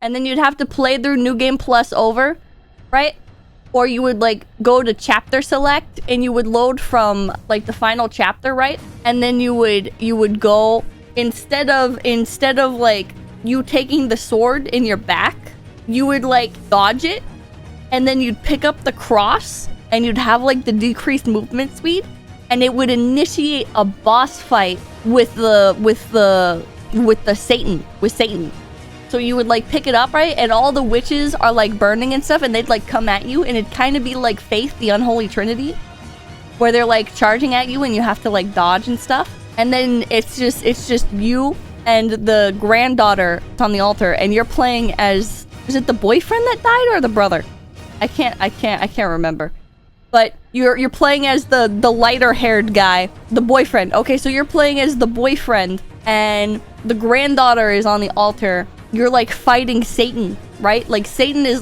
and then you'd have to play through New Game Plus over, right? Or you would like go to chapter select and you would load from like the final chapter, right? And then you would go instead of like you taking the sword in your back, you would like dodge it, and then you'd pick up the cross and you'd have like the decreased movement speed, and it would initiate a boss fight with Satan. So you would like pick it up, right? And all the witches are like burning and stuff, and they'd like come at you, and it'd kind of be like Faith, the Unholy Trinity, where they're like charging at you and you have to like dodge and stuff. And then it's just you and the granddaughter on the altar, and you're playing as, is it the boyfriend that died or the brother? I can't remember. But you're playing as the lighter haired guy, the boyfriend. Okay, so you're playing as the boyfriend, and the granddaughter is on the altar. You're like fighting Satan, right? Like Satan is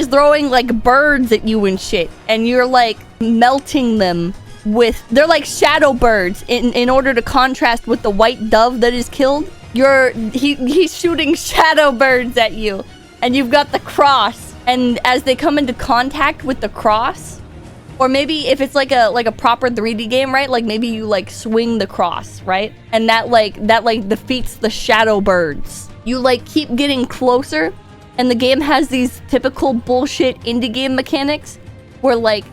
throwing like birds at you and shit, and you're like melting them with, they're like shadow birds in order to contrast with the white dove that is killed. He's shooting shadow birds at you, and you've got the cross, and as they come into contact with the cross, or maybe if it's like a proper 3D game, right? Like maybe you like swing the cross, right? And that defeats the shadow birds. You like keep getting closer, and the game has these typical bullshit indie game mechanics where like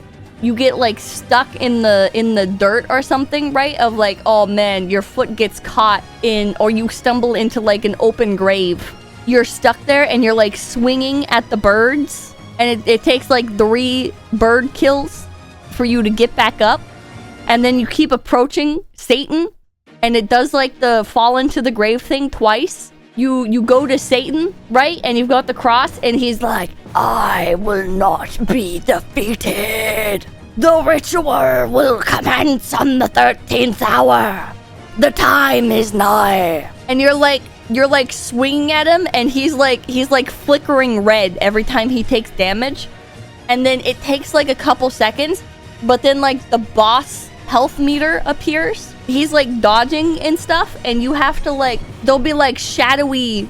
you get like stuck in the dirt or something, right? Of like, oh man, your foot gets caught in, or you stumble into like an open grave. You're stuck there and you're like swinging at the birds, and it takes like 3 bird kills for you to get back up. And then you keep approaching Satan, and it does like the fall into the grave thing twice. You go to Satan, right? And you've got the cross, and he's like, I will not be defeated. The ritual will commence on the 13th hour. The time is nigh. And you're like swinging at him, and he's like flickering red every time he takes damage. And then it takes like a couple seconds, but then like the boss health meter appears. He's like dodging and stuff, and you have to like, there'll be like shadowy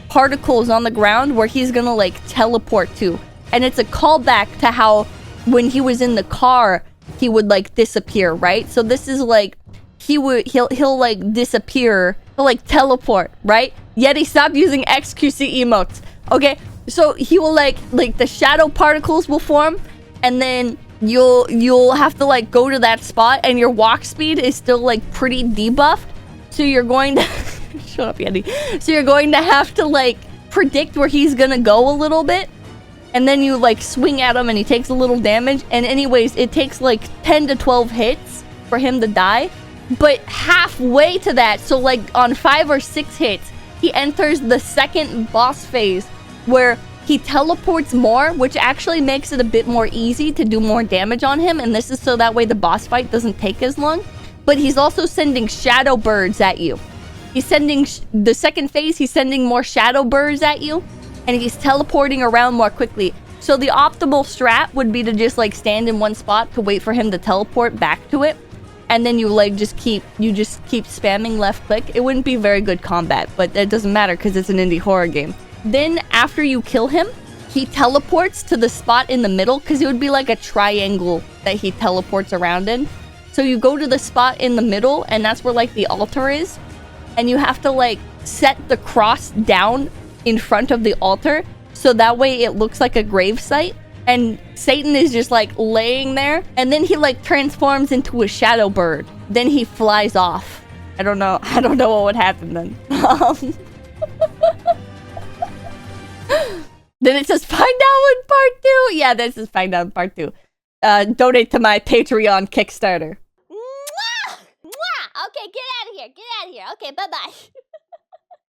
particles on the ground where he's gonna like teleport to. And it's a callback to how when he was in the car, he would like disappear, right? So this is like, he'll like disappear, he'll like teleport, right? Yeti, stop using XQC emotes. Okay, so he will like the shadow particles will form, and then you'll have to like go to that spot, and your walk speed is still like pretty debuffed, so you're going to shut up, Yeti. So you're going to have to like predict where he's gonna go a little bit, and then you like swing at him and he takes a little damage. And anyways, it takes like 10 to 12 hits for him to die, but halfway to that, so like on 5 or 6 hits, he enters the second boss phase where he teleports more, which actually makes it a bit more easy to do more damage on him. And this is so that way the boss fight doesn't take as long. But he's also sending shadow birds at you. He's sending, the second phase, he's sending more shadow birds at you. And he's teleporting around more quickly. So the optimal strat would be to just like stand in one spot to wait for him to teleport back to it. And then you like just keep spamming left click. It wouldn't be very good combat, but it doesn't matter because it's an indie horror game. Then after you kill him, he teleports to the spot in the middle, because it would be like a triangle that he teleports around in. So you go to the spot in the middle, and that's where like the altar is. And you have to like set the cross down in front of the altar, so that way it looks like a grave site. And Satan is just like laying there, and then he like transforms into a shadow bird. Then he flies off. I don't know what would happen then. Then it says find out in part 2. Yeah, this is find out in part 2. Donate to my Patreon Kickstarter. Mwah! Mwah! Okay, get out of here. Okay, bye-bye.